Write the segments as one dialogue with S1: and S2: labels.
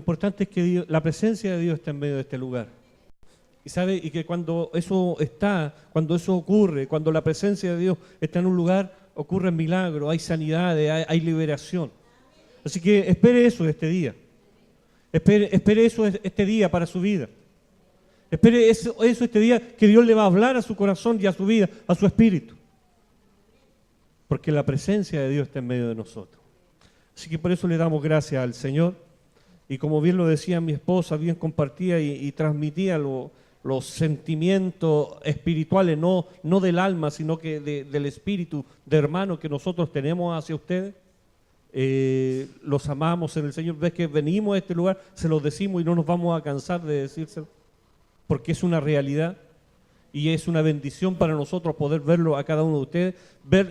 S1: importante es que la presencia de Dios está en medio de este lugar. Y sabe, y que cuando eso ocurre, cuando la presencia de Dios está en un lugar, ocurren milagros, hay sanidades, hay liberación. Así que espere eso este día. Espere eso este día para su vida. Espere eso este día, que Dios le va a hablar a su corazón y a su vida, a su espíritu. Porque la presencia de Dios está en medio de nosotros. Así que por eso le damos gracias al Señor. Y como bien lo decía mi esposa, bien compartía y transmitía los sentimientos espirituales, no del alma, sino que del espíritu de hermano que nosotros tenemos hacia ustedes. Los amamos en el Señor. Ves que venimos a este lugar, se los decimos y no nos vamos a cansar de decírselo, porque es una realidad y es una bendición para nosotros poder verlo a cada uno de ustedes.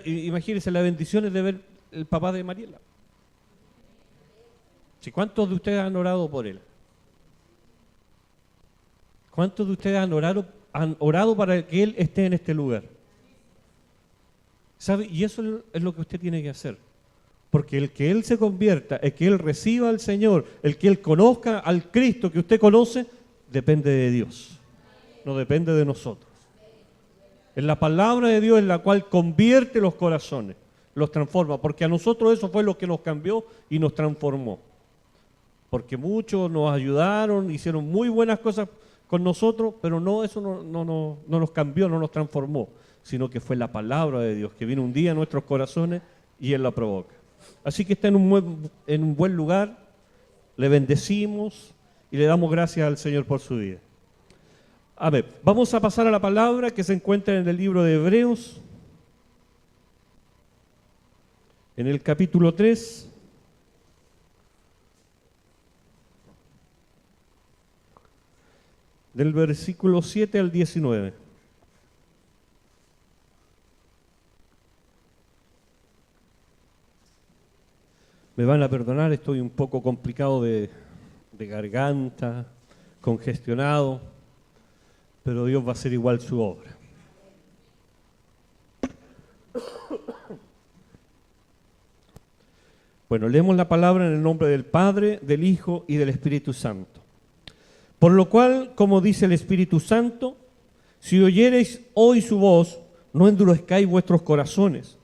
S1: Imagínense las bendiciones de ver el papá de Mariela. Si ¿cuántos de ustedes han orado por él? ¿Cuántos de ustedes han orado para que él esté en este lugar? ¿Sabe? Y eso es lo que usted tiene que hacer. Porque el que él se convierta, el que él reciba al Señor, el que él conozca al Cristo que usted conoce, depende de Dios, no depende de nosotros. Es la palabra de Dios en la cual convierte los corazones, los transforma, porque a nosotros eso fue lo que nos cambió y nos transformó. Porque muchos nos ayudaron, hicieron muy buenas cosas con nosotros, pero eso no nos cambió, no nos transformó, sino que fue la palabra de Dios que vino un día a nuestros corazones y Él la provoca. Así que está en un buen lugar, le bendecimos y le damos gracias al Señor por su vida. A ver, vamos a pasar a la palabra que se encuentra en el libro de Hebreos, en el capítulo 3. Del versículo 7 al 19. Me van a perdonar, estoy un poco complicado de garganta, congestionado, pero Dios va a hacer igual su obra. Bueno, leemos la palabra en el nombre del Padre, del Hijo y del Espíritu Santo. Por lo cual, como dice el Espíritu Santo, si oyereis hoy su voz, no endurezcáis vuestros corazones,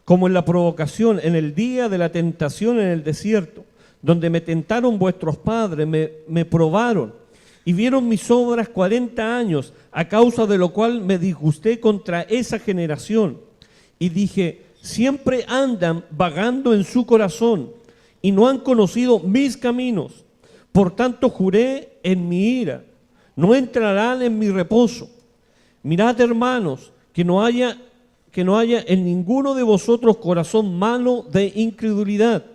S1: como en la provocación, en el día de la tentación en el desierto, donde me tentaron vuestros padres, me probaron, y vieron mis obras 40 años, a causa de lo cual me disgusté contra esa generación. Y dije, siempre andan vagando en su corazón, y no han conocido mis caminos. Por tanto juré en mi ira, no entrarán en mi reposo. Mirad, hermanos, que no haya en ninguno de vosotros corazón malo de incredulidad,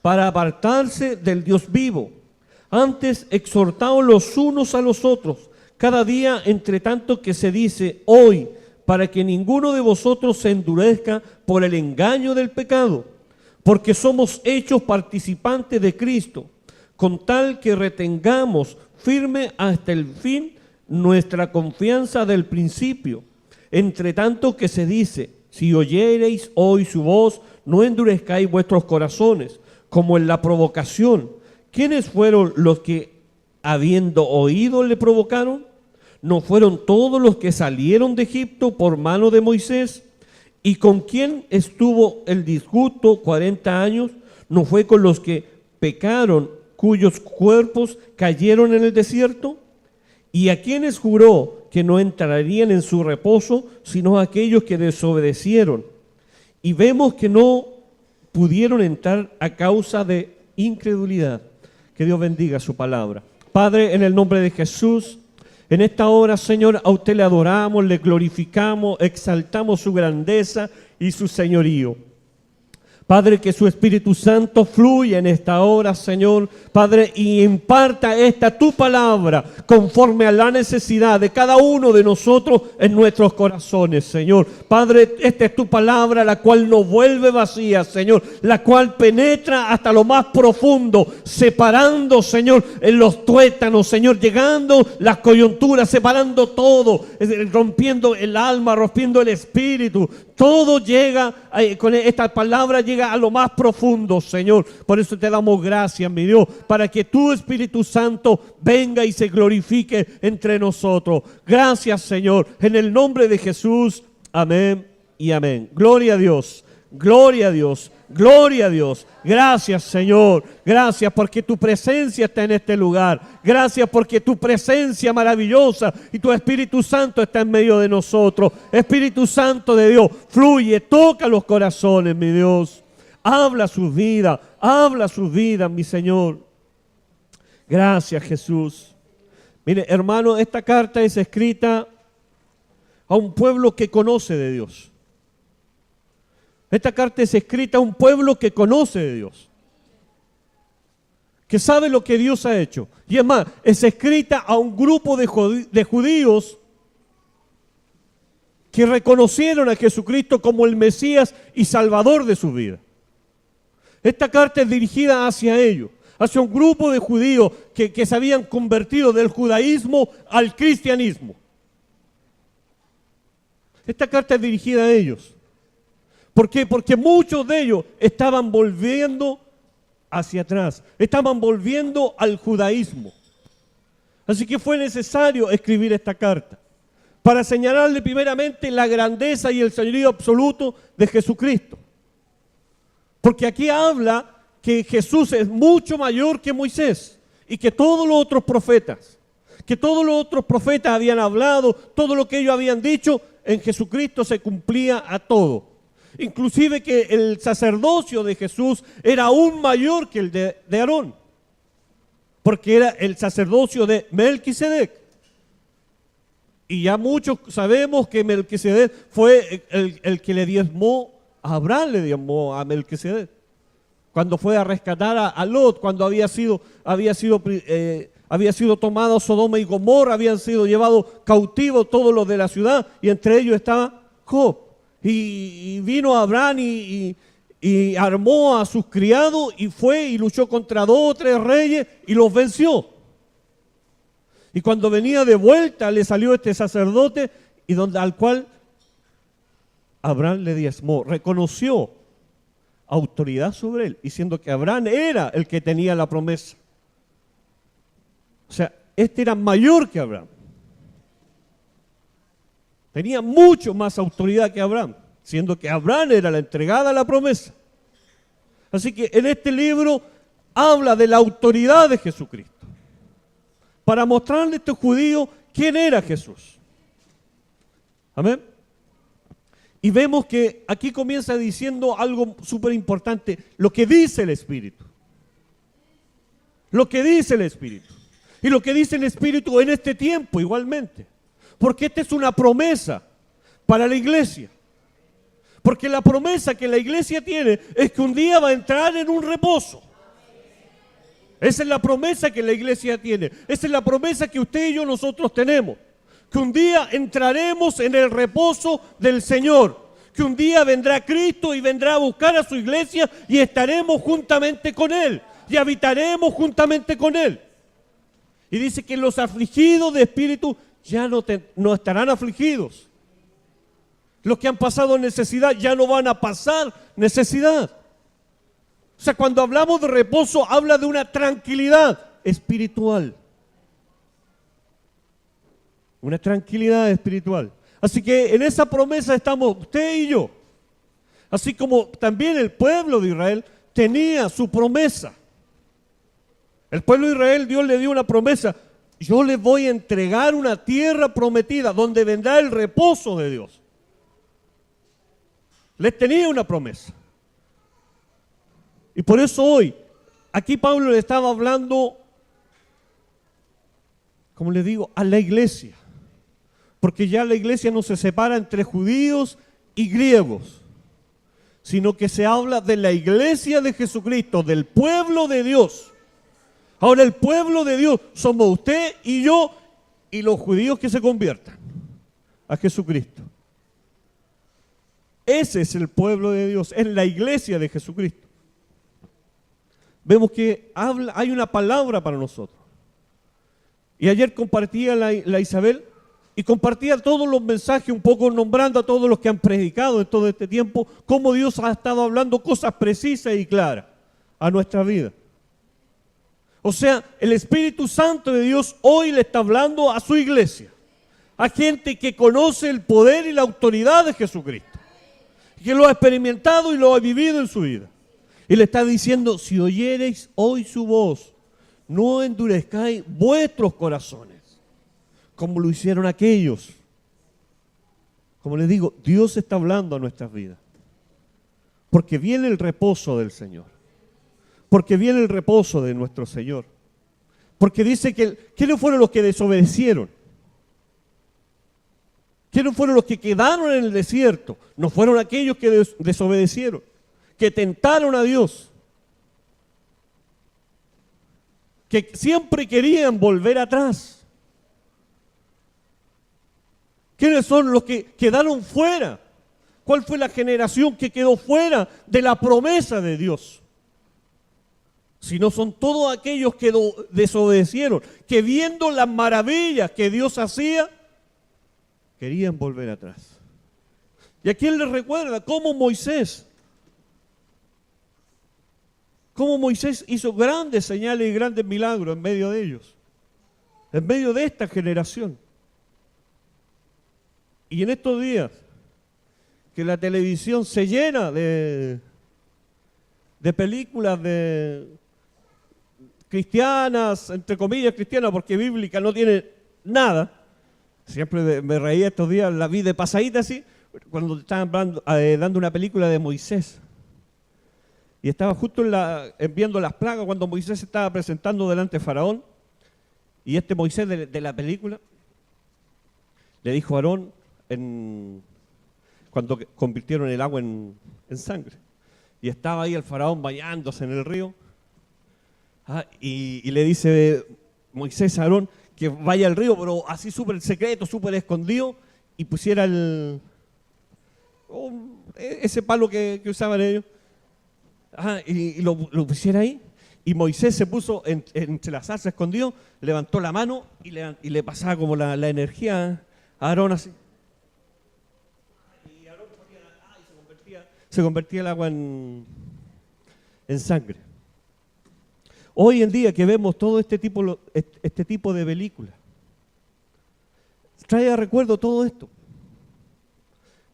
S1: para apartarse del Dios vivo. Antes exhortaos los unos a los otros, cada día entre tanto que se dice hoy, para que ninguno de vosotros se endurezca por el engaño del pecado, porque somos hechos participantes de Cristo, con tal que retengamos firme hasta el fin nuestra confianza del principio. Entre tanto que se dice, si oyereis hoy su voz, no endurezcáis vuestros corazones, como en la provocación. ¿Quiénes fueron los que, habiendo oído, le provocaron? ¿No fueron todos los que salieron de Egipto por mano de Moisés? ¿Y con quién estuvo el disgusto 40 años? ¿No fue con los que pecaron, cuyos cuerpos cayeron en el desierto? ¿Y a quienes juró que no entrarían en su reposo, sino a aquellos que desobedecieron? Y vemos que no pudieron entrar a causa de incredulidad. Que Dios bendiga su palabra. Padre, en el nombre de Jesús, en esta hora, Señor, a usted le adoramos, le glorificamos, exaltamos su grandeza y su señorío. Padre, que su Espíritu Santo fluya en esta hora, Señor, Padre, y imparta esta tu palabra conforme a la necesidad de cada uno de nosotros en nuestros corazones, Señor. Padre, esta es tu palabra, la cual no vuelve vacía, Señor, la cual penetra hasta lo más profundo, separando, Señor, en los tuétanos, Señor, llegando las coyunturas, separando todo, rompiendo el alma, rompiendo el espíritu, Todo llega, con esta palabra llega a lo más profundo, Señor. Por eso te damos gracias, mi Dios, para que tu Espíritu Santo venga y se glorifique entre nosotros. Gracias, Señor, en el nombre de Jesús. Amén y amén. Gloria a Dios, gloria a Dios, gloria a Dios. Gracias, Señor. Gracias porque tu presencia está en este lugar. Gracias porque tu presencia maravillosa y tu Espíritu Santo está en medio de nosotros. Espíritu Santo de Dios, fluye, toca los corazones, mi Dios. Habla sus vidas, mi Señor. Gracias, Jesús. Mire, hermano, esta carta es escrita a un pueblo que conoce de Dios. Esta carta es escrita a un pueblo que conoce de Dios, que sabe lo que Dios ha hecho. Y es más, es escrita a un grupo de judíos que reconocieron a Jesucristo como el Mesías y Salvador de su vida. Esta carta es dirigida hacia ellos, hacia un grupo de judíos que se habían convertido del judaísmo al cristianismo. Esta carta es dirigida a ellos. ¿Por qué? Porque muchos de ellos estaban volviendo hacia atrás, estaban volviendo al judaísmo. Así que fue necesario escribir esta carta para señalarle primeramente la grandeza y el señorío absoluto de Jesucristo. Porque aquí habla que Jesús es mucho mayor que Moisés y que todos los otros profetas, habían hablado, todo lo que ellos habían dicho, en Jesucristo se cumplía a todo. Inclusive que el sacerdocio de Jesús era aún mayor que el de Aarón, porque era el sacerdocio de Melquisedec. Y ya muchos sabemos que Melquisedec fue el que le diezmó a Abraham, le diezmó a Melquisedec, cuando fue a rescatar a Lot, cuando había sido tomado Sodoma y Gomorra, habían sido llevados cautivos todos los de la ciudad, y entre ellos estaba Job. Y vino Abraham y armó a sus criados y fue y luchó contra 2 o 3 reyes y los venció. Y cuando venía de vuelta le salió este sacerdote al cual Abraham le diezmó, reconoció autoridad sobre él, diciendo que Abraham era el que tenía la promesa. O sea, este era mayor que Abraham. Tenía mucho más autoridad que Abraham, siendo que Abraham era la entregada a la promesa. Así que en este libro habla de la autoridad de Jesucristo, para mostrarle a estos judíos quién era Jesús. Amén. Y vemos que aquí comienza diciendo algo súper importante, lo que dice el Espíritu. Lo que dice el Espíritu. Y lo que dice el Espíritu en este tiempo igualmente. Porque esta es una promesa para la iglesia. Porque la promesa que la iglesia tiene es que un día va a entrar en un reposo. Esa es la promesa que la iglesia tiene. Esa es la promesa que usted y yo nosotros tenemos. Que un día entraremos en el reposo del Señor. Que un día vendrá Cristo y vendrá a buscar a su iglesia y estaremos juntamente con Él. Y habitaremos juntamente con Él. Y dice que los afligidos de espíritu ya no estarán afligidos. Los que han pasado necesidad ya no van a pasar necesidad. O sea, cuando hablamos de reposo, habla de una tranquilidad espiritual. Una tranquilidad espiritual. Así que en esa promesa estamos usted y yo. Así como también el pueblo de Israel tenía su promesa. El pueblo de Israel, Dios le dio una promesa. Yo les voy a entregar una tierra prometida donde vendrá el reposo de Dios. Les tenía una promesa. Y por eso hoy, aquí Pablo le estaba hablando, como les digo, a la iglesia. Porque ya la iglesia no se separa entre judíos y griegos, sino que se habla de la iglesia de Jesucristo, del pueblo de Dios. Ahora el pueblo de Dios somos usted y yo y los judíos que se conviertan a Jesucristo. Ese es el pueblo de Dios, es la iglesia de Jesucristo. Vemos que hay una palabra para nosotros. Y ayer compartía la Isabel y compartía todos los mensajes, un poco nombrando a todos los que han predicado en todo este tiempo, cómo Dios ha estado hablando cosas precisas y claras a nuestra vida. O sea, el Espíritu Santo de Dios hoy le está hablando a su iglesia, a gente que conoce el poder y la autoridad de Jesucristo, que lo ha experimentado y lo ha vivido en su vida. Y le está diciendo, si oyereis hoy su voz, no endurezcáis vuestros corazones, como lo hicieron aquellos. Como les digo, Dios está hablando a nuestras vidas, porque viene el reposo del Señor, porque viene el reposo de nuestro Señor, porque dice que ¿quiénes fueron los que desobedecieron? ¿Quiénes fueron los que quedaron en el desierto? No fueron aquellos que desobedecieron, que tentaron a Dios, que siempre querían volver atrás. ¿Quiénes son los que quedaron fuera? ¿Cuál fue la generación que quedó fuera de la promesa de Dios? Si no son todos aquellos que desobedecieron, que viendo las maravillas que Dios hacía, querían volver atrás. ¿Y a quién les recuerda? Cómo Moisés hizo grandes señales y grandes milagros en medio de ellos, en medio de esta generación. Y en estos días, que la televisión se llena de películas de cristianas, entre comillas cristianas, porque bíblica no tiene nada. Siempre me reía estos días, la vi de pasadita así, cuando estaban dando una película de Moisés. Y estaba justo viendo las plagas cuando Moisés se estaba presentando delante de Faraón. Y este Moisés de la película le dijo a Aarón, cuando convirtieron el agua en sangre. Y estaba ahí el Faraón bañándose en el río. Y le dice Moisés a Aarón que vaya al río, pero así súper secreto, súper escondido, y pusiera ese palo que usaban ellos. Y lo pusiera ahí. Y Moisés se puso entre las zarzas escondido, levantó la mano y le pasaba como la energía a Aarón así. Y Aarón ponía, se convertía el agua en sangre. Hoy en día que vemos todo este tipo de películas, trae a recuerdo todo esto.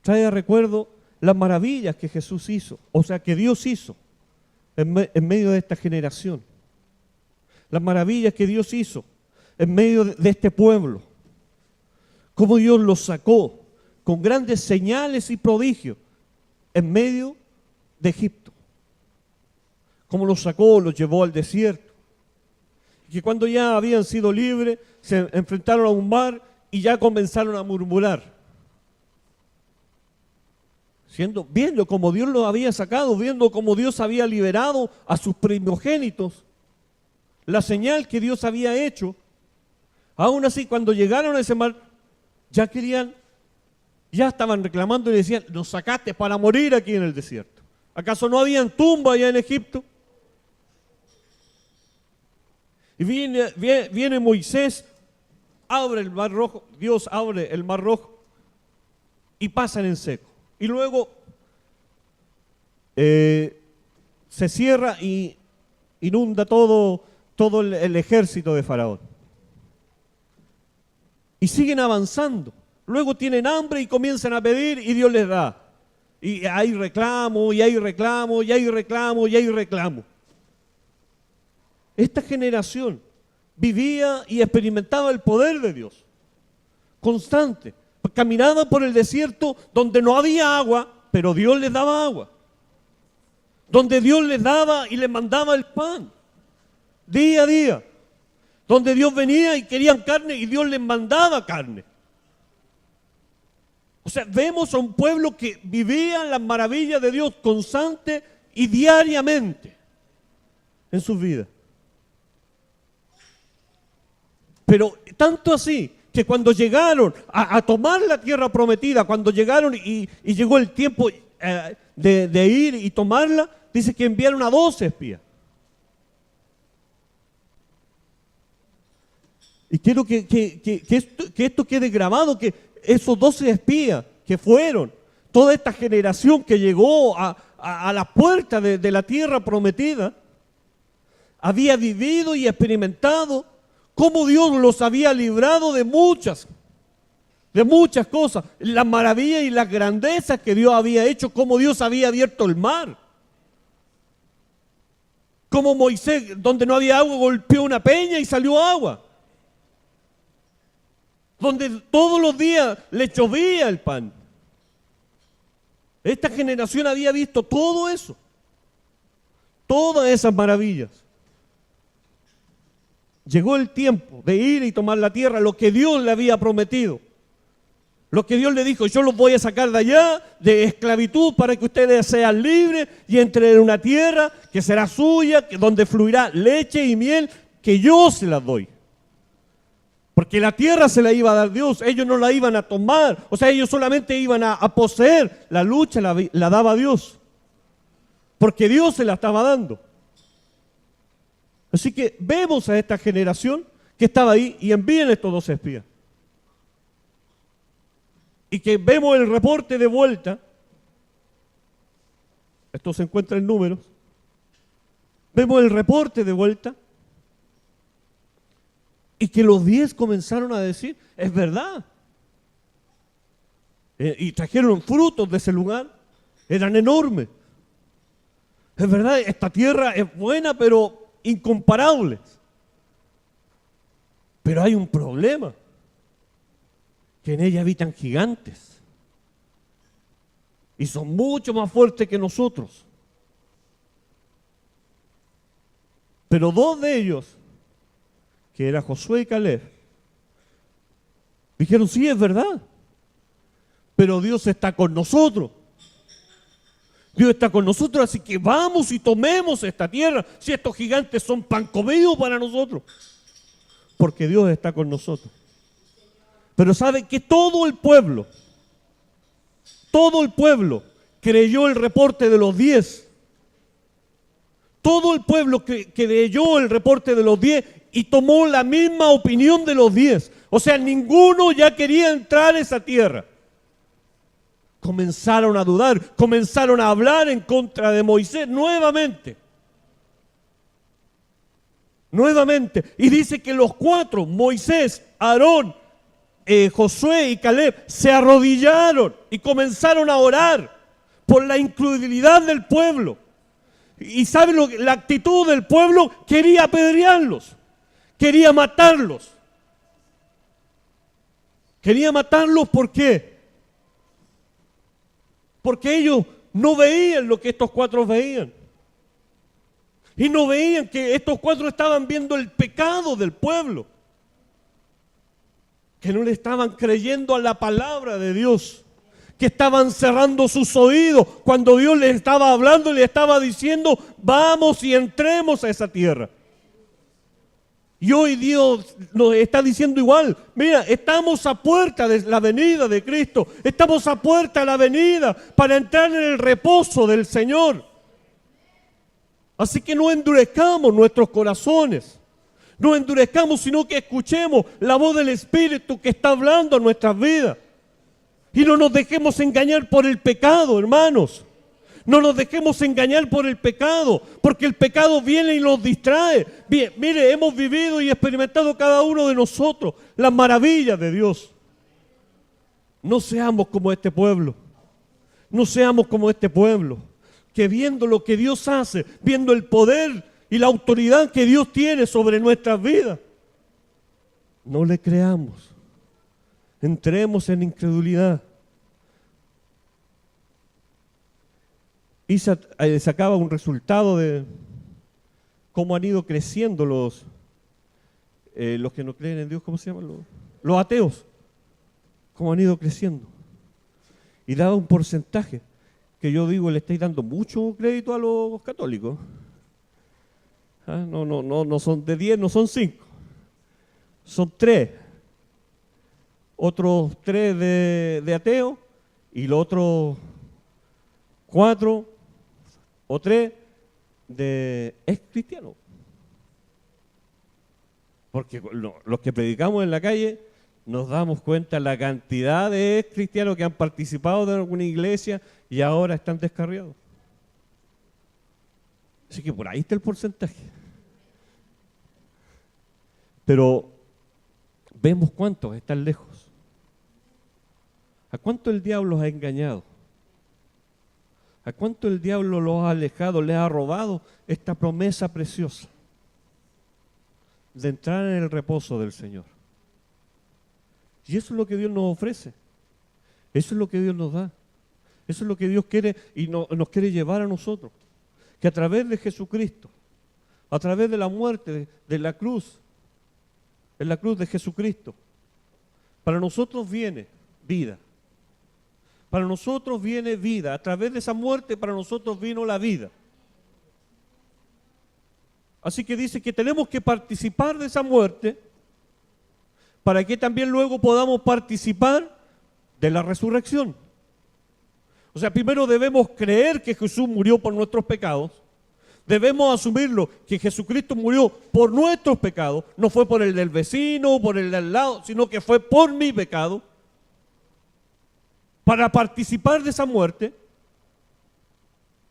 S1: Trae a recuerdo las maravillas que Jesús hizo, o sea, que Dios hizo en medio de esta generación. Las maravillas que Dios hizo en medio de este pueblo. Cómo Dios los sacó con grandes señales y prodigios en medio de Egipto. Cómo los sacó, los llevó al desierto. Y que cuando ya habían sido libres, se enfrentaron a un mar y ya comenzaron a murmurar. Viendo cómo Dios los había sacado, viendo cómo Dios había liberado a sus primogénitos, la señal que Dios había hecho. Aún así, cuando llegaron a ese mar, ya estaban reclamando y decían, nos sacaste para morir aquí en el desierto. ¿Acaso no habían tumbas allá en Egipto? Y viene Moisés, abre el mar rojo, Dios abre el mar rojo y pasan en seco. Y luego se cierra y inunda todo el ejército de Faraón. Y siguen avanzando. Luego tienen hambre y comienzan a pedir y Dios les da. Y hay reclamo, y hay reclamo, y hay reclamo, y hay reclamo. Esta generación vivía y experimentaba el poder de Dios, constante. Caminaba por el desierto donde no había agua, pero Dios les daba agua. Donde Dios les daba y les mandaba el pan, día a día. Donde Dios venía y querían carne y Dios les mandaba carne. O sea, vemos a un pueblo que vivía las maravillas de Dios constante y diariamente en sus vidas. Pero tanto así que cuando llegaron a tomar la tierra prometida, cuando llegaron y llegó el tiempo de ir y tomarla, dice que enviaron a 12 espías. Y quiero que esto quede grabado, que esos 12 espías que fueron, toda esta generación que llegó a la puerta de la tierra prometida, había vivido y experimentado cómo Dios los había librado de muchas cosas, las maravillas y las grandezas que Dios había hecho, cómo Dios había abierto el mar, cómo Moisés, donde no había agua, golpeó una peña y salió agua, donde todos los días le llovía el pan. Esta generación había visto todo eso, todas esas maravillas. Llegó el tiempo de ir y tomar la tierra, lo que Dios le había prometido. Lo que Dios le dijo, yo los voy a sacar de allá, de esclavitud, para que ustedes sean libres y entren en una tierra que será suya, donde fluirá leche y miel, que yo se las doy. Porque la tierra se la iba a dar Dios, ellos no la iban a tomar, o sea, ellos solamente iban a poseer, la lucha la daba Dios, porque Dios se la estaba dando. Así que vemos a esta generación que estaba ahí y envían estos 12 espías. Y que vemos el reporte de vuelta, esto se encuentra en Números, vemos el reporte de vuelta, y que los 10 comenzaron a decir, es verdad. Y trajeron frutos de ese lugar, eran enormes. Es verdad, esta tierra es buena, pero incomparable. Pero hay un problema, que en ella habitan gigantes. Y son mucho más fuertes que nosotros. Pero 2 de ellos, que era Josué y Caleb, dijeron, sí, es verdad, pero Dios está con nosotros. Dios está con nosotros, así que vamos y tomemos esta tierra, si estos gigantes son pan comido para nosotros, porque Dios está con nosotros. Pero sabe que todo el pueblo creyó el reporte de los 10. Todo el pueblo creyó el reporte de los 10 y tomó la misma opinión de los 10. O sea, ninguno ya quería entrar a esa tierra. Comenzaron a dudar, comenzaron a hablar en contra de Moisés nuevamente. Y dice que los 4, Moisés, Aarón, Josué y Caleb, se arrodillaron y comenzaron a orar por la incredulidad del pueblo. Y ¿sabe la actitud del pueblo? Quería apedrearlos, quería matarlos. ¿Por qué? Porque ellos no veían lo que estos 4 veían. Y no veían que estos 4 estaban viendo el pecado del pueblo. Que no le estaban creyendo a la palabra de Dios. Que estaban cerrando sus oídos cuando Dios les estaba hablando y les estaba diciendo, vamos y entremos a esa tierra. Y hoy Dios nos está diciendo igual, mira, estamos a puerta de la venida de Cristo, estamos a puerta de la venida para entrar en el reposo del Señor. Así que no endurezcamos nuestros corazones, no endurezcamos, sino que escuchemos la voz del Espíritu que está hablando en nuestras vidas. Y no nos dejemos engañar por el pecado, hermanos. No nos dejemos engañar por el pecado, porque el pecado viene y nos distrae. Bien, mire, hemos vivido y experimentado cada uno de nosotros las maravillas de Dios. No seamos como este pueblo. No seamos como este pueblo, que viendo lo que Dios hace, viendo el poder y la autoridad que Dios tiene sobre nuestras vidas, no le creamos. Entremos en incredulidad. Y sacaba un resultado de cómo han ido creciendo los que no creen en Dios, ¿cómo se llaman? Los ateos. Cómo han ido creciendo. Y daba un porcentaje que yo digo, le estáis dando mucho crédito a los católicos. ¿Ah? No son de 10, no son 5. Son 3. Otros 3 de ateos y los otros 4 o 3 de ex cristianos. Porque los que predicamos en la calle nos damos cuenta la cantidad de cristianos que han participado de alguna iglesia y ahora están descarriados. Así que por ahí está el porcentaje. Pero vemos cuántos están lejos. ¿A cuánto el diablo los ha engañado? ¿A cuánto el diablo los ha alejado, les ha robado esta promesa preciosa de entrar en el reposo del Señor? Y eso es lo que Dios nos ofrece. Eso es lo que Dios nos da. Eso es lo que Dios quiere y nos quiere llevar a nosotros. Que a través de Jesucristo, a través de la muerte de la cruz, en la cruz de Jesucristo, para nosotros viene vida. Para nosotros viene vida. A través de esa muerte para nosotros vino la vida. Así que dice que tenemos que participar de esa muerte para que también luego podamos participar de la resurrección. O sea, primero debemos creer que Jesús murió por nuestros pecados. Debemos asumirlo, que Jesucristo murió por nuestros pecados. No fue por el del vecino, por el del lado, sino que fue por mi pecado. Para participar de esa muerte.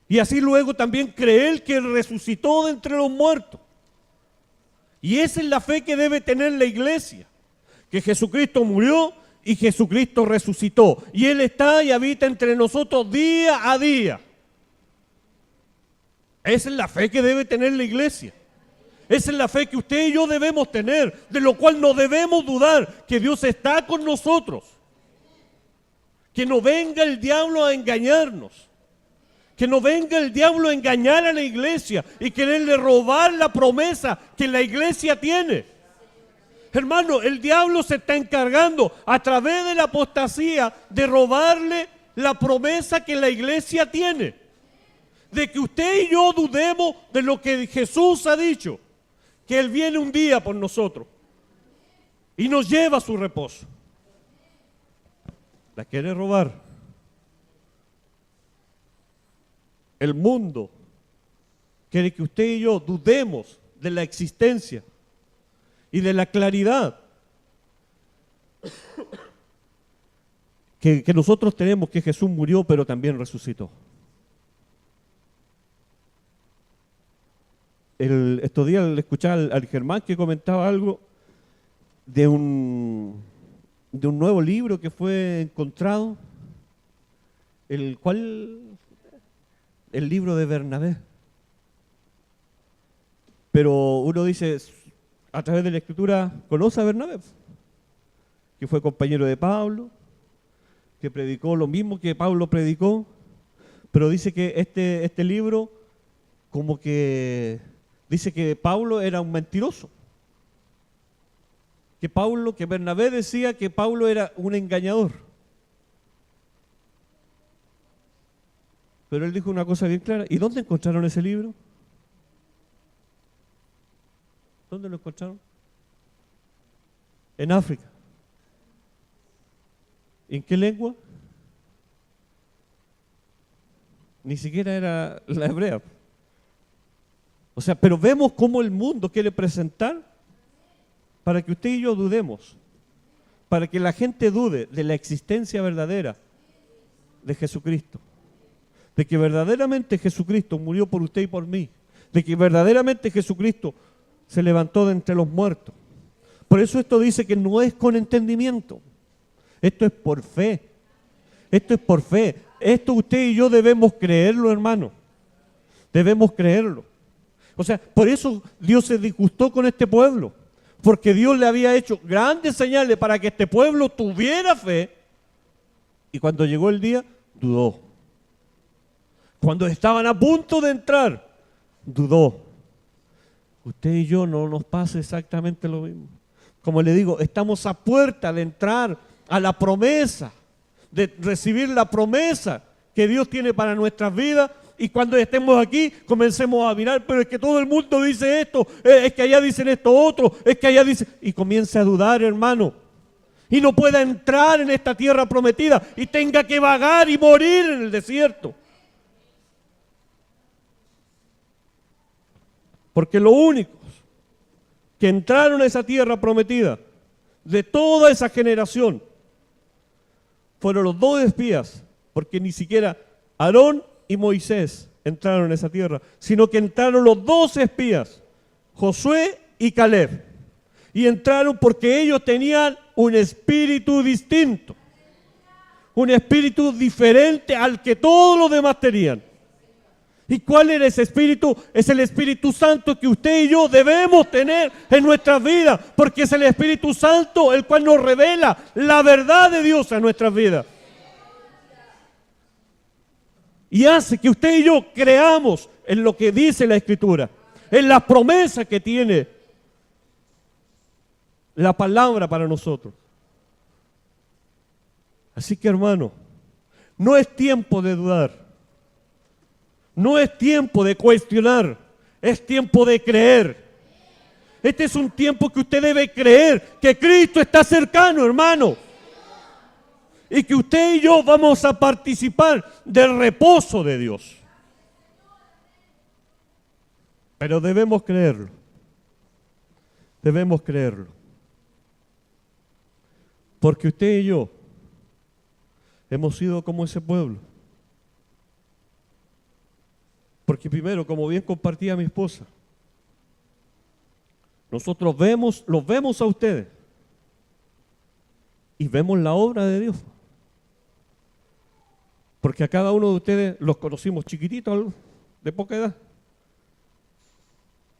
S1: Y así luego también creer que Él resucitó de entre los muertos. Y esa es la fe que debe tener la iglesia. Que Jesucristo murió y Jesucristo resucitó. Y Él está y habita entre nosotros día a día. Esa es la fe que debe tener la iglesia. Esa es la fe que usted y yo debemos tener, de lo cual no debemos dudar, que Dios está con nosotros. Que no venga el diablo a engañarnos. Que no venga el diablo a engañar a la iglesia y quererle robar la promesa que la iglesia tiene. Hermano, el diablo se está encargando a través de la apostasía de robarle la promesa que la iglesia tiene. De que usted y yo dudemos de lo que Jesús ha dicho. Que Él viene un día por nosotros y nos lleva a su reposo. La quiere robar. El mundo quiere que usted y yo dudemos de la existencia y de la claridad que nosotros tenemos, que Jesús murió pero también resucitó. Estos días le escuchaba al Germán que comentaba algo de un nuevo libro que fue encontrado, el libro de Bernabé. Pero uno dice, a través de la Escritura, conoce a Bernabé, que fue compañero de Pablo, que predicó lo mismo que Pablo predicó, pero dice que este libro, como que dice que Pablo era un mentiroso. Que Bernabé decía que Pablo era un engañador. Pero él dijo una cosa bien clara. ¿Y dónde encontraron ese libro? ¿Dónde lo encontraron? En África. ¿En qué lengua? Ni siquiera era la hebrea. O sea, pero vemos cómo el mundo quiere presentar para que usted y yo dudemos, para que la gente dude de la existencia verdadera de Jesucristo, de que verdaderamente Jesucristo murió por usted y por mí, de que verdaderamente Jesucristo se levantó de entre los muertos. Por eso esto dice que no es con entendimiento, esto es por fe, esto es por fe. Esto usted y yo debemos creerlo, hermano, debemos creerlo. O sea, por eso Dios se disgustó con este pueblo, porque Dios le había hecho grandes señales para que este pueblo tuviera fe, y cuando llegó el día, dudó. Cuando estaban a punto de entrar, dudó. Usted y yo no nos pasa exactamente lo mismo. Como le digo, estamos a puerta de entrar a la promesa, de recibir la promesa que Dios tiene para nuestras vidas. Y cuando estemos aquí, comencemos a mirar, pero es que todo el mundo dice esto, es que allá dicen esto otro, es que allá dicen... Y comience a dudar, hermano. Y no pueda entrar en esta tierra prometida y tenga que vagar y morir en el desierto. Porque lo único que entraron a esa tierra prometida, de toda esa generación, fueron los 2 espías, porque ni siquiera Aarón y Moisés entraron en esa tierra, sino que entraron los 2 espías, Josué y Caleb. Y entraron porque ellos tenían un espíritu distinto, un espíritu diferente al que todos los demás tenían. ¿Y cuál era ese espíritu? Es el Espíritu Santo que usted y yo debemos tener en nuestras vidas, porque es el Espíritu Santo el cual nos revela la verdad de Dios a nuestras vidas. Y hace que usted y yo creamos en lo que dice la Escritura, en la promesa que tiene la palabra para nosotros. Así que, hermano, no es tiempo de dudar, no es tiempo de cuestionar, es tiempo de creer. Este es un tiempo que usted debe creer que Cristo está cercano, hermano, y que usted y yo vamos a participar del reposo de Dios. Pero debemos creerlo, debemos creerlo, porque usted y yo hemos sido como ese pueblo. Porque primero, como bien compartía mi esposa, nosotros los vemos a ustedes y vemos la obra de Dios. Porque a cada uno de ustedes los conocimos chiquititos, de poca edad.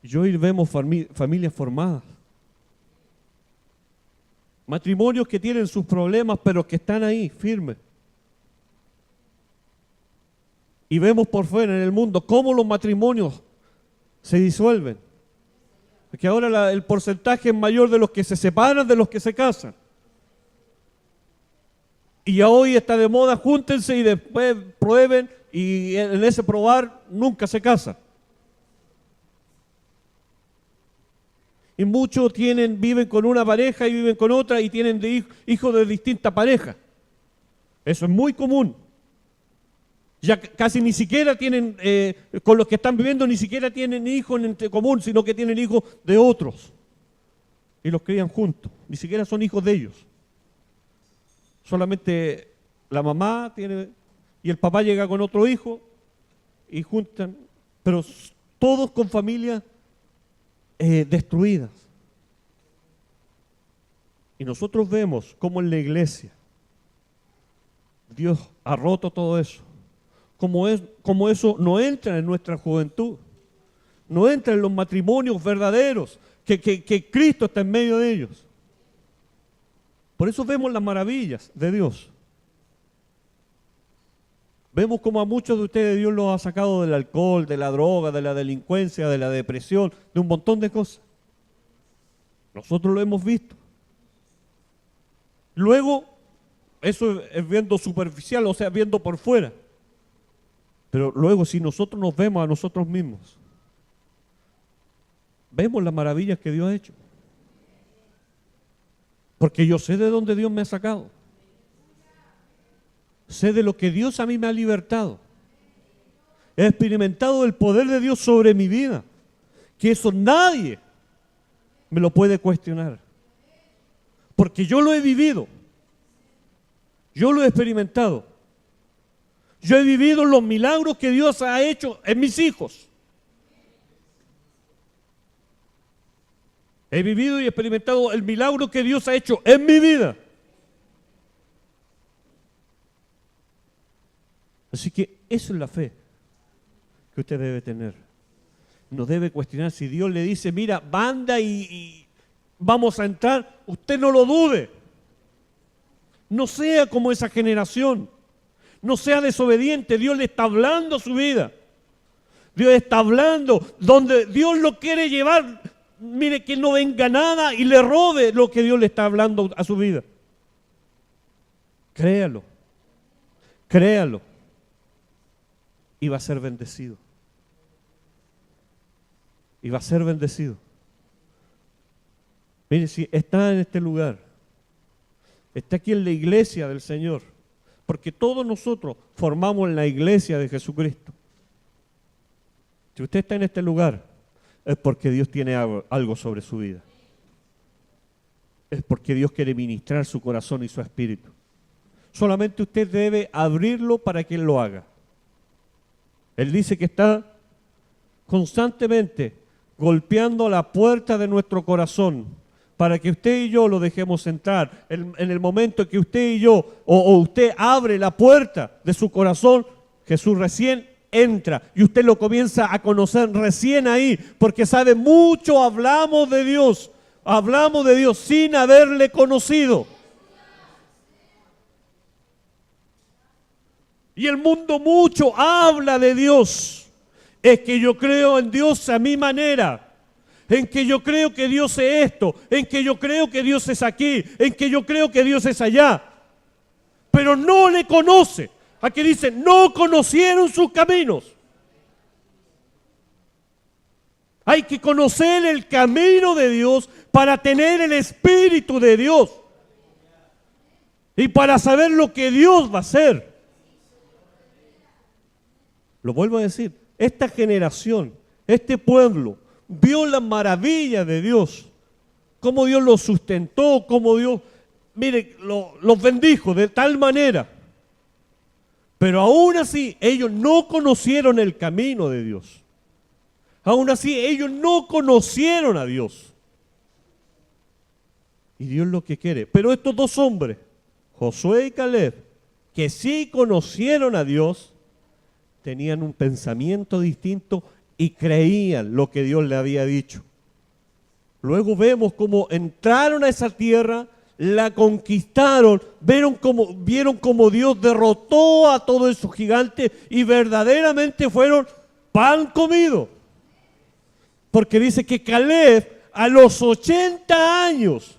S1: Y hoy vemos familias formadas. Matrimonios que tienen sus problemas, pero que están ahí, firmes. Y vemos por fuera en el mundo cómo los matrimonios se disuelven. Porque ahora el porcentaje es mayor de los que se separan de los que se casan. Y ya hoy está de moda, júntense y después prueben, y en ese probar nunca se casan. Y muchos viven con una pareja y viven con otra y tienen hijos de distinta pareja. Eso es muy común. Ya casi ni siquiera tienen, con los que están viviendo, ni siquiera tienen hijos en común, sino que tienen hijos de otros. Y los crían juntos. Ni siquiera son hijos de ellos. Solamente la mamá tiene, y el papá llega con otro hijo, y juntan, pero todos con familias destruidas. Y nosotros vemos cómo en la iglesia Dios ha roto todo eso. Como eso no entra en nuestra juventud, no entra en los matrimonios verdaderos, que Cristo está en medio de ellos. Por eso vemos las maravillas de Dios. Vemos como a muchos de ustedes Dios los ha sacado del alcohol, de la droga, de la delincuencia, de la depresión, de un montón de cosas. Nosotros lo hemos visto. Luego, eso es viendo superficial, o sea, viendo por fuera. Pero luego, si nosotros nos vemos a nosotros mismos, vemos las maravillas que Dios ha hecho. Porque yo sé de dónde Dios me ha sacado. Sé de lo que Dios a mí me ha libertado. He experimentado el poder de Dios sobre mi vida. Que eso nadie me lo puede cuestionar. Porque yo lo he vivido. Yo lo he experimentado. Yo he vivido los milagros que Dios ha hecho en mis hijos. He vivido y experimentado el milagro que Dios ha hecho en mi vida. Así que eso es la fe que usted debe tener. No debe cuestionar si Dios le dice, mira, anda y vamos a entrar. Usted no lo dude. No sea como esa generación. No sea desobediente. Dios le está hablando a su vida. Dios está hablando donde Dios lo quiere llevar. Mire, que no venga nada y le robe lo que Dios le está hablando a su vida. Créalo. Créalo. Y va a ser bendecido. Y va a ser bendecido. Mire, si está en este lugar, está aquí en la iglesia del Señor, porque todos nosotros formamos la iglesia de Jesucristo. Si usted está en este lugar, es porque Dios tiene algo sobre su vida. es porque Dios quiere ministrar su corazón y su espíritu. Solamente usted debe abrirlo para que Él lo haga. Él dice que está constantemente golpeando la puerta de nuestro corazón para que usted y yo lo dejemos entrar. En el momento en que usted y yo, o usted abre la puerta de su corazón, Jesús recién entra y usted lo comienza a conocer recién ahí, porque sabe, mucho hablamos de Dios sin haberle conocido. Y el mundo mucho habla de Dios. Es que yo creo en Dios a mi manera, en que yo creo que Dios es esto, en que yo creo que Dios es aquí, en que yo creo que Dios es allá. Pero no le conoce. Aquí dice, no conocieron sus caminos. Hay que conocer el camino de Dios para tener el Espíritu de Dios. Y para saber lo que Dios va a hacer. Lo vuelvo a decir, esta generación, este pueblo, vio la maravilla de Dios. Cómo Dios los sustentó, cómo Dios, mire, los bendijo de tal manera. Pero aún así, ellos no conocieron el camino de Dios. Aún así, ellos no conocieron a Dios. Y Dios lo que quiere. Pero estos dos hombres, Josué y Caleb, que sí conocieron a Dios, tenían un pensamiento distinto y creían lo que Dios le había dicho. Luego vemos cómo entraron a esa tierra, la conquistaron, vieron cómo Dios derrotó a todos esos gigantes y verdaderamente fueron pan comido. Porque dice que Caleb a los 80 años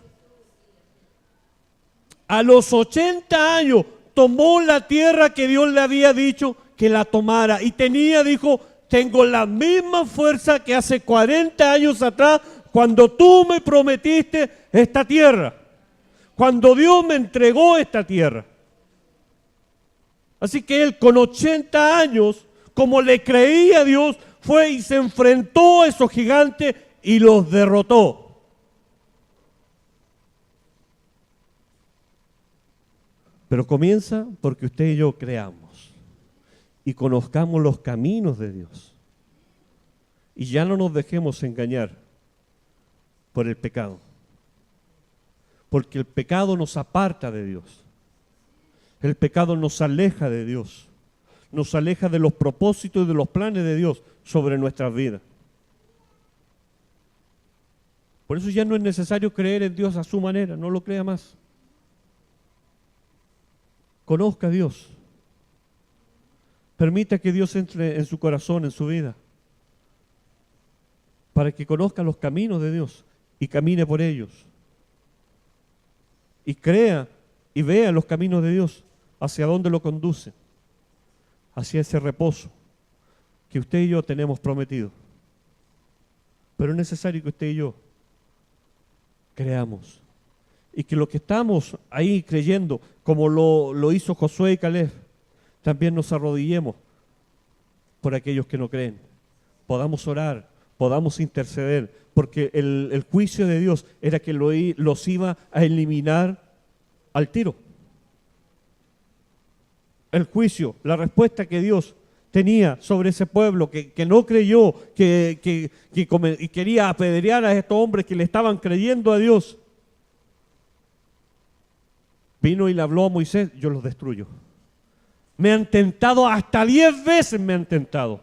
S1: tomó la tierra que Dios le había dicho que la tomara. Y dijo, tengo la misma fuerza que hace 40 años atrás, cuando tú me prometiste esta tierra. Cuando Dios me entregó esta tierra. Así que él con 80 años, como le creía a Dios, fue y se enfrentó a esos gigantes y los derrotó. Pero comienza porque usted y yo creamos y conozcamos los caminos de Dios. Y ya no nos dejemos engañar por el pecado. Porque el pecado nos aparta de Dios. El pecado nos aleja de Dios. Nos aleja de los propósitos y de los planes de Dios sobre nuestras vidas. Por eso ya no es necesario creer en Dios a su manera, no lo crea más. Conozca a Dios. Permita que Dios entre en su corazón, en su vida, para que conozca los caminos de Dios y camine por ellos. Y crea y vea los caminos de Dios, hacia dónde lo conduce, hacia ese reposo que usted y yo tenemos prometido. Pero es necesario que usted y yo creamos. Y que lo que estamos ahí creyendo, como lo hizo Josué y Caleb, también nos arrodillemos por aquellos que no creen. Podamos orar, podamos interceder, porque el juicio de Dios era que los iba a eliminar al tiro. El juicio, la respuesta que Dios tenía sobre ese pueblo que no creyó, que quería apedrear a estos hombres que le estaban creyendo a Dios. Vino y le habló a Moisés, yo los destruyo. Me han tentado, hasta 10 veces me han tentado.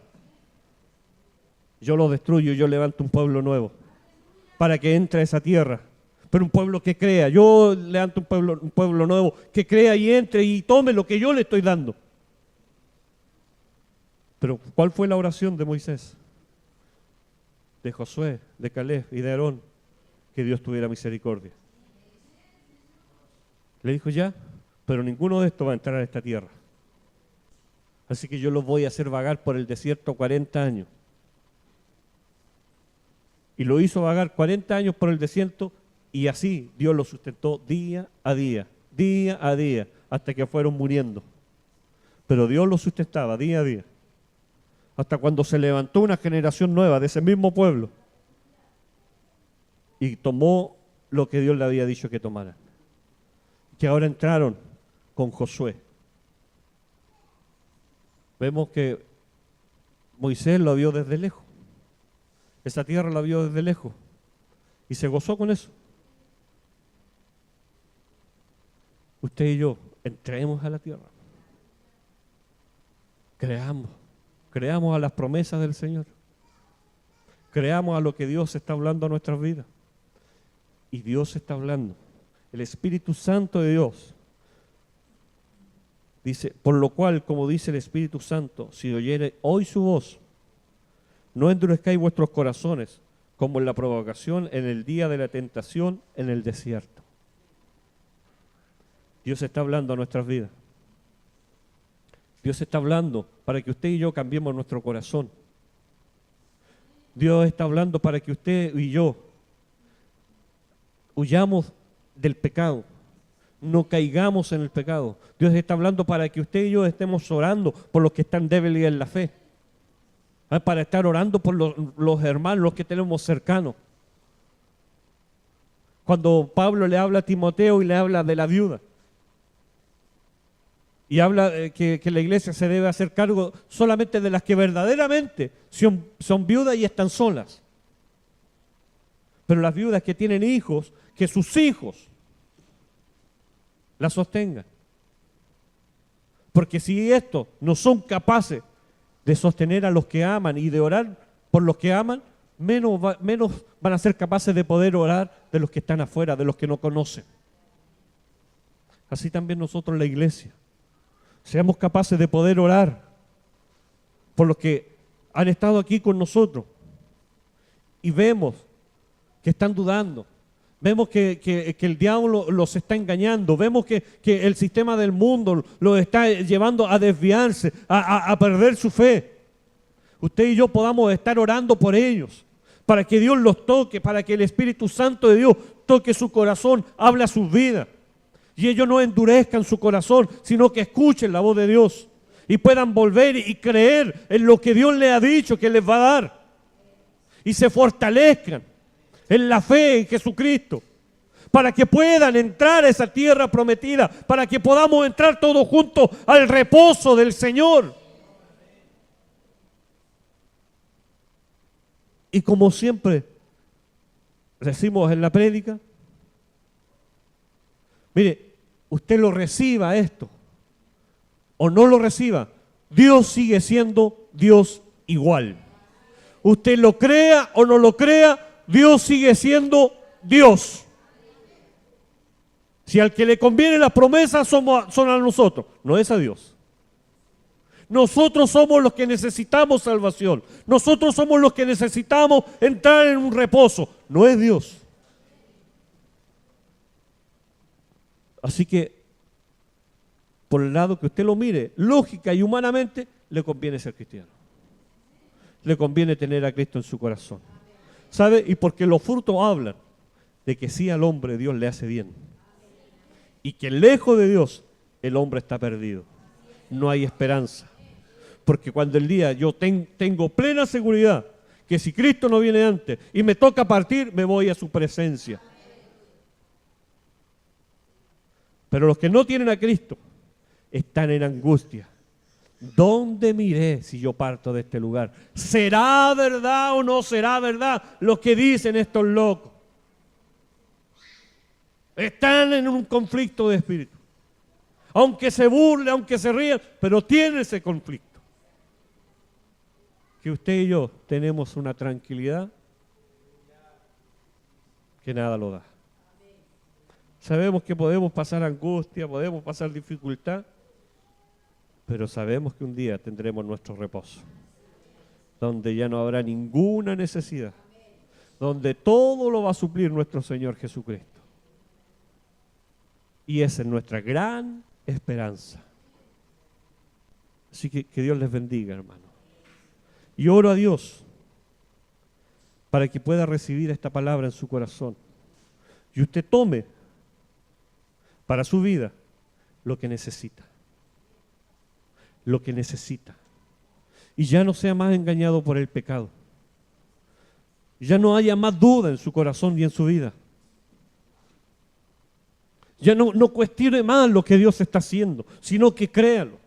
S1: Yo los destruyo, yo levanto un pueblo nuevo para que entre a esa tierra. Pero un pueblo que crea, yo levanto un pueblo nuevo que crea y entre y tome lo que yo le estoy dando. Pero ¿cuál fue la oración de Moisés? De Josué, de Caleb y de Aarón, que Dios tuviera misericordia. Le dijo ya, pero ninguno de estos va a entrar a esta tierra. Así que yo los voy a hacer vagar por el desierto 40 años. Y lo hizo vagar 40 años por el desierto y así Dios los sustentó día a día, hasta que fueron muriendo. Pero Dios los sustentaba día a día. Hasta cuando se levantó una generación nueva de ese mismo pueblo y tomó lo que Dios le había dicho que tomaran. Que ahora entraron con Josué. Vemos que Moisés lo vio desde lejos. Esa tierra la vio desde lejos. Y se gozó con eso. Usted y yo, entremos a la tierra. Creamos a las promesas del Señor. Creamos a lo que Dios está hablando a nuestras vidas. Y Dios está hablando. El Espíritu Santo de Dios dice, por lo cual, como dice el Espíritu Santo, si oyere hoy su voz, no endurezcáis vuestros corazones, como en la provocación en el día de la tentación en el desierto. Dios está hablando a nuestras vidas. Dios está hablando para que usted y yo cambiemos nuestro corazón. Dios está hablando para que usted y yo huyamos del pecado, no caigamos en el pecado. Dios está hablando para que usted y yo estemos orando por los que están débiles en la fe, para estar orando por los hermanos, los que tenemos cercanos. Cuando Pablo le habla a Timoteo y le habla de la viuda, y habla que la iglesia se debe hacer cargo solamente de las que verdaderamente son viudas y están solas. Pero las viudas que tienen hijos, que sus hijos las sostengan. Porque si estos no son capaces de sostener a los que aman y de orar por los que aman, menos van a ser capaces de poder orar de los que están afuera, de los que no conocen. Así también nosotros, la iglesia, seamos capaces de poder orar por los que han estado aquí con nosotros y vemos que están dudando, vemos que el diablo los está engañando, vemos que el sistema del mundo los está llevando a desviarse, a perder su fe. Usted y yo podamos estar orando por ellos, para que Dios los toque, para que el Espíritu Santo de Dios toque su corazón, hable a sus vidas. Y ellos no endurezcan su corazón, sino que escuchen la voz de Dios y puedan volver y creer en lo que Dios les ha dicho que les va a dar. Y se fortalezcan en la fe en Jesucristo, para que puedan entrar a esa tierra prometida, para que podamos entrar todos juntos al reposo del Señor. Y como siempre decimos en la prédica, mire, usted lo reciba esto o no lo reciba, Dios sigue siendo Dios igual. Usted lo crea o no lo crea, Dios sigue siendo Dios. Si al que le conviene las promesas son a nosotros, no es a Dios. Nosotros somos los que necesitamos salvación. Nosotros somos los que necesitamos entrar en un reposo, no es Dios. Así que, por el lado que usted lo mire, lógica y humanamente, le conviene ser cristiano. Le conviene tener a Cristo en su corazón. ¿Sabe? Y porque los frutos hablan de que sí al hombre Dios le hace bien. Y que lejos de Dios el hombre está perdido. No hay esperanza. Porque cuando el día yo tengo plena seguridad que si Cristo no viene antes y me toca partir, me voy a su presencia. Pero los que no tienen a Cristo están en angustia. ¿Dónde miré si yo parto de este lugar? ¿Será verdad o no será verdad lo que dicen estos locos? Están en un conflicto de espíritu. Aunque se burlen, aunque se rían, pero tienen ese conflicto. Que usted y yo tenemos una tranquilidad que nada lo da. Sabemos que podemos pasar angustia, podemos pasar dificultad, pero sabemos que un día tendremos nuestro reposo, donde ya no habrá ninguna necesidad, donde todo lo va a suplir nuestro Señor Jesucristo. Y esa es nuestra gran esperanza. Así que Dios les bendiga, hermano. Y oro a Dios para que pueda recibir esta palabra en su corazón. Y usted tome para su vida lo que necesita. Lo que necesita. Y ya no sea más engañado por el pecado. Ya no haya más duda en su corazón y en su vida. Ya no cuestione más lo que Dios está haciendo, sino que créalo.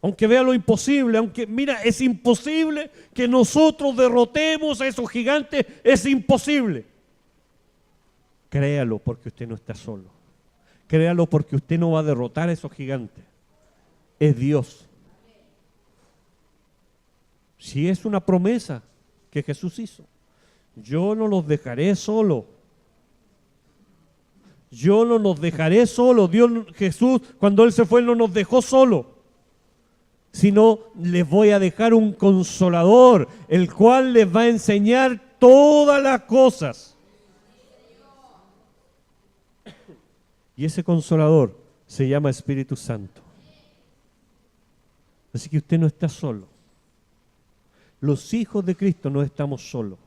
S1: Aunque vea lo imposible, aunque mira, es imposible que nosotros derrotemos a esos gigantes, es imposible. Créalo porque usted no está solo. Créalo porque usted no va a derrotar a esos gigantes. Es Dios. Si es una promesa que Jesús hizo, yo no los dejaré solos. Yo no nos dejaré solos. Jesús, cuando Él se fue, no nos dejó solos. Sino les voy a dejar un consolador, el cual les va a enseñar todas las cosas. Y ese consolador se llama Espíritu Santo. Así que usted no está solo. Los hijos de Cristo no estamos solos.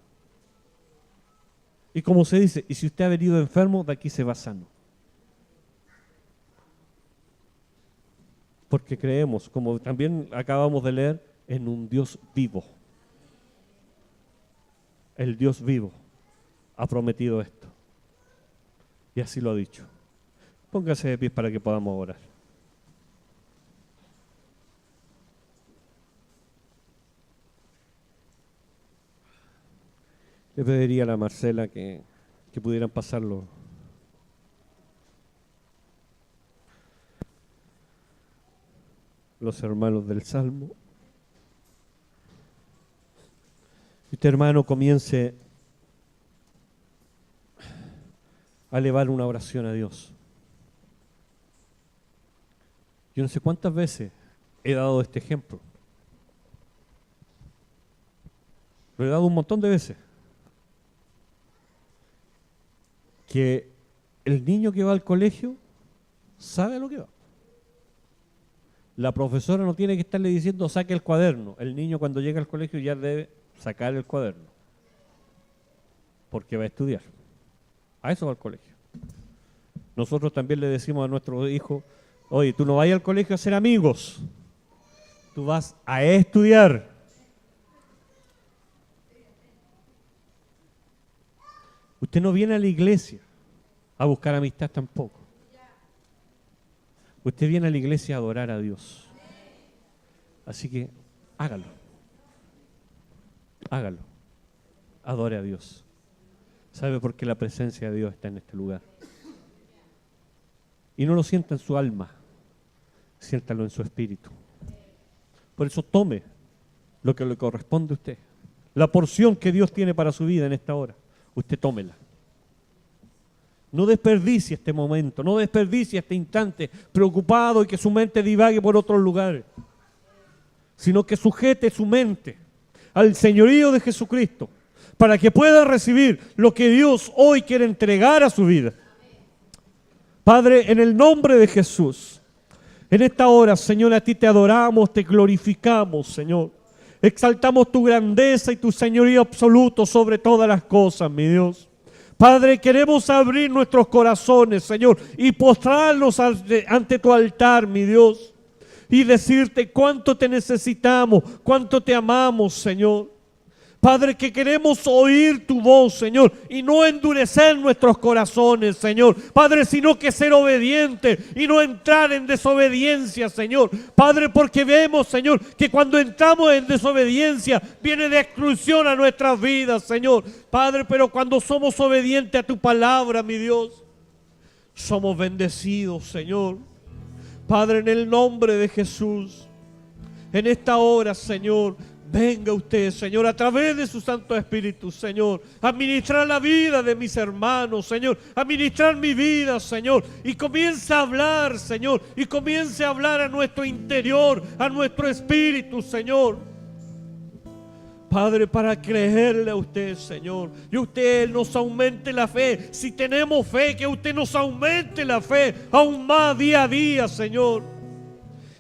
S1: Y como se dice, y si usted ha venido enfermo, de aquí se va sano. Porque creemos, como también acabamos de leer, en un Dios vivo. El Dios vivo ha prometido esto. Y así lo ha dicho. Póngase de pie para que podamos orar. Le pediría a la Marcela que pudieran pasarlo. Los hermanos del Salmo. Y este hermano comience a elevar una oración a Dios. Yo no sé cuántas veces he dado este ejemplo. Lo he dado un montón de veces. Que el niño que va al colegio sabe lo que va. La profesora no tiene que estarle diciendo saque el cuaderno. El niño cuando llega al colegio ya debe sacar el cuaderno. Porque va a estudiar. A eso va al colegio. Nosotros también le decimos a nuestros hijos, oye, tú no vayas al colegio a hacer amigos. Tú vas a estudiar. Usted no viene a la iglesia a buscar amistad tampoco. Usted viene a la iglesia a adorar a Dios. Así que hágalo. Hágalo. Adore a Dios. ¿Sabe por qué la presencia de Dios está en este lugar? Y no lo sienta en su alma, siéntalo en su espíritu. Por eso tome lo que le corresponde a usted. La porción que Dios tiene para su vida en esta hora. Usted tómela. No desperdicie este momento, no desperdicie este instante preocupado y que su mente divague por otros lugares, sino que sujete su mente al señorío de Jesucristo para que pueda recibir lo que Dios hoy quiere entregar a su vida. Padre, en el nombre de Jesús, en esta hora, Señor, a ti te adoramos, te glorificamos, Señor. Exaltamos tu grandeza y tu señorío absoluto sobre todas las cosas, mi Dios. Padre, queremos abrir nuestros corazones, Señor, y postrarnos ante tu altar, mi Dios, y decirte cuánto te necesitamos, cuánto te amamos, Señor. Padre, que queremos oír tu voz, Señor, y no endurecer nuestros corazones, Señor. Padre, sino que ser obediente y no entrar en desobediencia, Señor. Padre, porque vemos, Señor, que cuando entramos en desobediencia viene destrucción a nuestras vidas, Señor. Padre, pero cuando somos obedientes a tu palabra, mi Dios, somos bendecidos, Señor. Padre, en el nombre de Jesús, en esta hora, Señor, venga usted, Señor, a través de su Santo Espíritu, Señor, a ministrar la vida de mis hermanos, Señor, a ministrar mi vida, Señor, y comienza a hablar, Señor, y comience a hablar a nuestro interior, a nuestro espíritu, Señor. Padre, para creerle a usted, Señor, y usted nos aumente la fe. Si tenemos fe, que usted nos aumente la fe aún más día a día, Señor.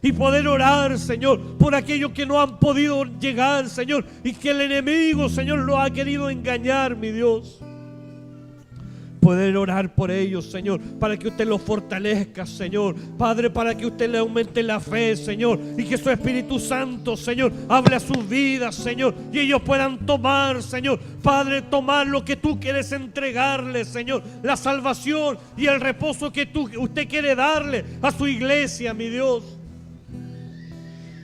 S1: Y poder orar, Señor, por aquellos que no han podido llegar, Señor, y que el enemigo, Señor, lo ha querido engañar, mi Dios. poder orar por ellos, Señor, para que usted los fortalezca, Señor. Padre, para que usted le aumente la fe, Señor, y que su Espíritu Santo, Señor, hable a sus vidas, Señor, y ellos puedan tomar, Señor, Padre, tomar lo que tú quieres entregarle, Señor, la salvación y el reposo que usted quiere darle a su iglesia, mi Dios.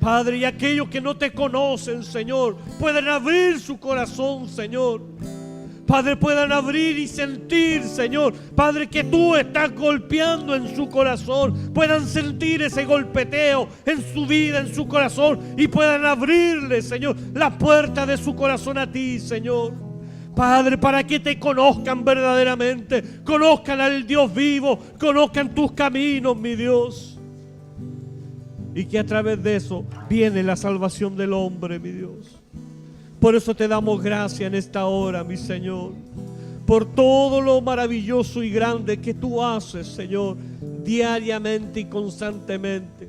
S1: Padre, y aquellos que no te conocen, Señor, puedan abrir su corazón, Señor. Padre, puedan abrir y sentir, Señor, Padre, que tú estás golpeando en su corazón. Puedan sentir ese golpeteo en su vida, en su corazón, y puedan abrirle, Señor, la puerta de su corazón a ti, Señor. Padre, para que te conozcan verdaderamente, conozcan al Dios vivo, conozcan tus caminos, mi Dios. Y que a través de eso viene la salvación del hombre, mi Dios. Por eso te damos gracias en esta hora, mi Señor, por todo lo maravilloso y grande que tú haces, Señor, diariamente y constantemente.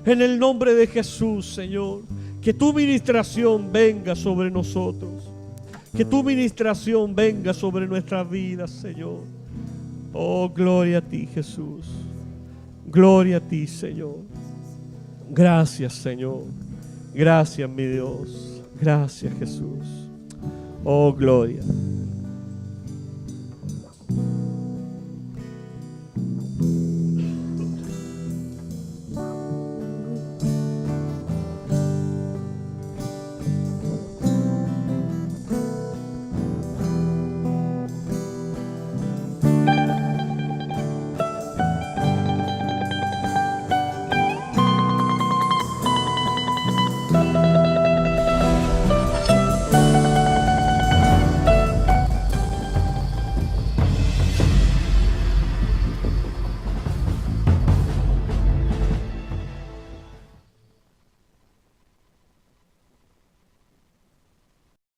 S1: En el nombre de Jesús, Señor, que tu ministración venga sobre nosotros. Que tu ministración venga sobre nuestras vidas, Señor. Oh, gloria a ti, Jesús. Gloria a ti, Señor. Gracias, Señor. Gracias, mi Dios. Gracias, Jesús. Oh, gloria.